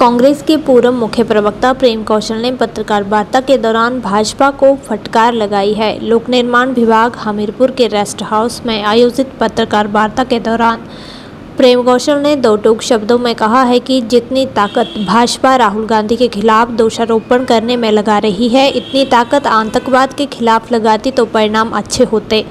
कांग्रेस के पूर्व मुख्य प्रवक्ता प्रेम कौशल ने पत्रकार वार्ता के दौरान भाजपा को फटकार लगाई है। लोक निर्माण विभाग हमीरपुर के रेस्ट हाउस में आयोजित पत्रकार वार्ता के दौरान प्रेम कौशल ने दो टूक शब्दों में कहा है कि जितनी ताकत भाजपा राहुल गांधी के खिलाफ दोषारोपण करने में लगा रही है, इतनी ताकत आतंकवाद के खिलाफ लगाती तो परिणाम अच्छे होते।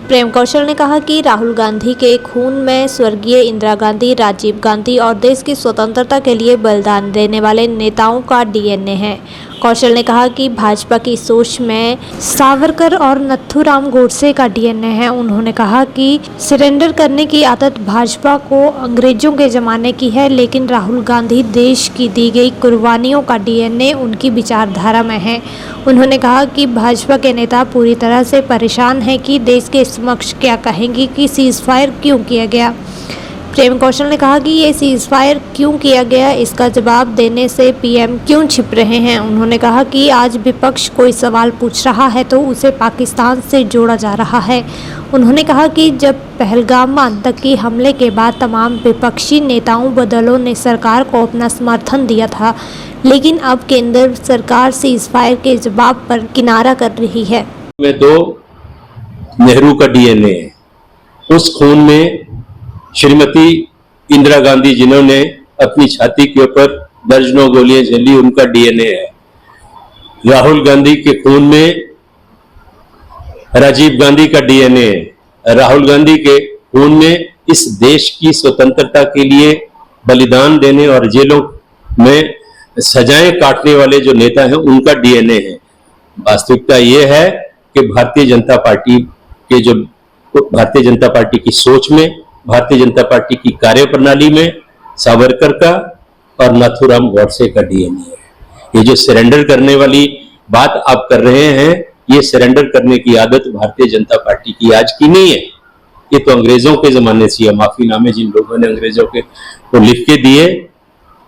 प्रेम कौशल ने कहा कि राहुल गांधी के खून में स्वर्गीय इंदिरा गांधी, राजीव गांधी और देश की स्वतंत्रता के लिए बलिदान देने वाले नेताओं का डीएनए है। कौशल ने कहा कि भाजपा की सोच में सावरकर और नथुराम गोडसे का डीएनए है। उन्होंने कहा कि सरेंडर करने की आदत भाजपा को अंग्रेजों के ज़माने की है, लेकिन राहुल गांधी देश की दी गई कुर्बानियों का डीएनए उनकी विचारधारा में है। उन्होंने कहा कि भाजपा के नेता पूरी तरह से परेशान हैं कि देश के समक्ष क्या कहेंगे कि सीज़ फायर क्यों किया गया। प्रेम कौशल ने कहा कि ये सीज़ फायर क्यों किया गया, इसका जवाब देने से पीएम क्यों छिप रहे हैं। उन्होंने कहा कि आज विपक्ष कोई सवाल पूछ रहा है तो उसे पाकिस्तान से जोड़ा जा रहा है। उन्होंने कहा कि जब पहलगाम आतंकी हमले के बाद तमाम विपक्षी नेताओं व दलों ने सरकार को अपना समर्थन दिया था, लेकिन अब केंद्र सरकार सीज़ फायर के जवाब पर किनारा कर रही है। में दो नेहरू का डीएनए है, उस खून में श्रीमती इंदिरा गांधी जिन्होंने अपनी छाती के ऊपर दर्जनों गोलियां झेली, उनका डीएनए है। राहुल गांधी के खून में राजीव गांधी का डीएनए है। राहुल गांधी के खून में इस देश की स्वतंत्रता के लिए बलिदान देने और जेलों में सजाएं काटने वाले जो नेता हैं, उनका डीएनए है। वास्तविकता यह है कि भारतीय जनता पार्टी की सोच में, भारतीय जनता पार्टी की कार्यप्रणाली में सावरकर का और नाथूराम गोडसे का डीएनए है। ये जो सरेंडर करने वाली बात आप कर रहे हैं, ये सरेंडर करने की आदत भारतीय जनता पार्टी की आज की नहीं है। ये तो अंग्रेजों के जमाने से है। माफीनामे जिन लोगों ने अंग्रेजों के को लिख के दिए,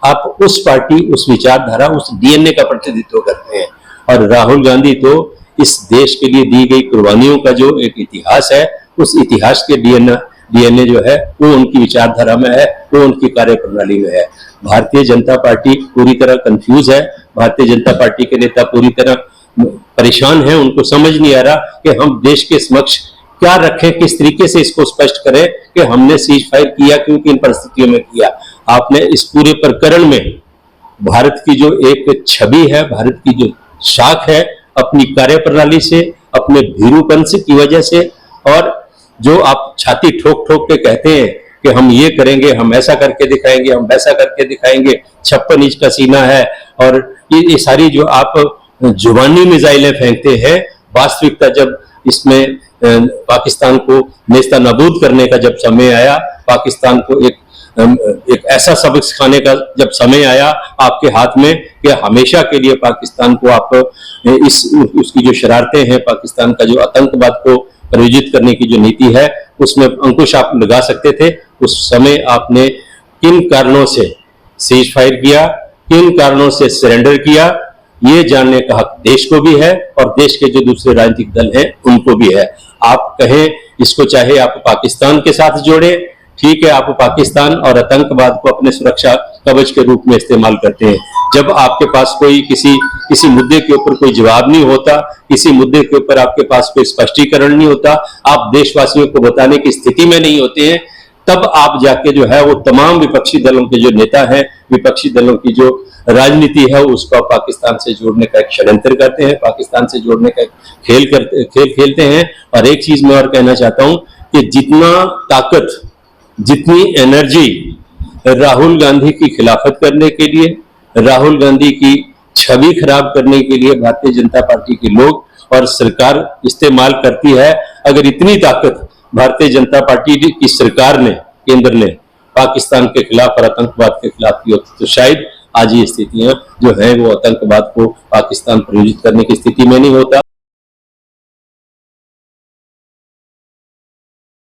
आप उस पार्टी, उस विचारधारा, उस डीएनए का प्रतिनिधित्व करते हैं। और राहुल गांधी तो इस देश के लिए दी गई कुर्बानियों का जो एक इतिहास है, उस इतिहास के डीएनए जो है वो उनकी विचारधारा में है, वो उनकी कार्यप्रणाली में है। भारतीय जनता पार्टी पूरी तरह कंफ्यूज है। भारतीय जनता पार्टी के नेता पूरी तरह परेशान हैं। उनको समझ नहीं आ रहा कि हम देश के समक्ष क्या रखें, किस तरीके से इसको स्पष्ट करें कि हमने सीज फायर किया, क्यों, किन परिस्थितियों में किया। आपने इस पूरे प्रकरण में भारत की जो एक छवि है, भारत की जो शाख है, अपनी कार्यप्रणाली से, अपने भीरूपन से की वजह से, और जो आप छाती ठोक ठोक के कहते हैं कि हम ये करेंगे, हम ऐसा करके दिखाएंगे, हम वैसा करके दिखाएंगे, 56 इंच का सीना है, और ये सारी जो आप जुबानी मिसाइलें फेंकते हैं, वास्तविकता जब इसमें पाकिस्तान को नेस्ता नाबूद करने का जब समय आया, पाकिस्तान को एक ऐसा सबक सिखाने का जब समय आया आपके हाथ में कि हमेशा के लिए पाकिस्तान को आप उसकी जो शरारतें हैं, पाकिस्तान का जो आतंकवाद को प्रायोजित करने की जो नीति है, उसमें अंकुश आप लगा सकते थे। उस समय आपने किन कारणों से सीज फायर किया, किन कारणों से सरेंडर किया, ये जानने का हक देश को भी है और देश के जो दूसरे राजनीतिक दल हैं उनको भी है। आप कहें इसको, चाहे आप पाकिस्तान के साथ जोड़े, ठीक है, आप पाकिस्तान और आतंकवाद को अपने सुरक्षा कवच के रूप में इस्तेमाल करते हैं। जब आपके पास कोई किसी मुद्दे के ऊपर कोई जवाब नहीं होता, किसी मुद्दे के ऊपर आपके पास कोई स्पष्टीकरण नहीं होता, आप देशवासियों को बताने की स्थिति में नहीं होते हैं, तब आप जाके जो है वो तमाम विपक्षी दलों के जो नेता हैं, विपक्षी दलों की जो राजनीति है, उसको पाकिस्तान से जोड़ने का एक षड्यंत्र करते हैं, पाकिस्तान से जोड़ने का खेल खेलते हैं। और एक चीज मैं और कहना चाहता हूं कि जितना ताकत, जितनी एनर्जी राहुल गांधी की खिलाफत करने के लिए, राहुल गांधी की छवि खराब करने के लिए भारतीय जनता पार्टी के लोग और सरकार इस्तेमाल करती है, अगर इतनी ताकत भारतीय जनता पार्टी की सरकार ने, केंद्र ने पाकिस्तान के खिलाफ और आतंकवाद के खिलाफ की होती, तो शायद आज ये स्थितियां जो है वो आतंकवाद को पाकिस्तान प्रायोजित करने की स्थिति में नहीं होता।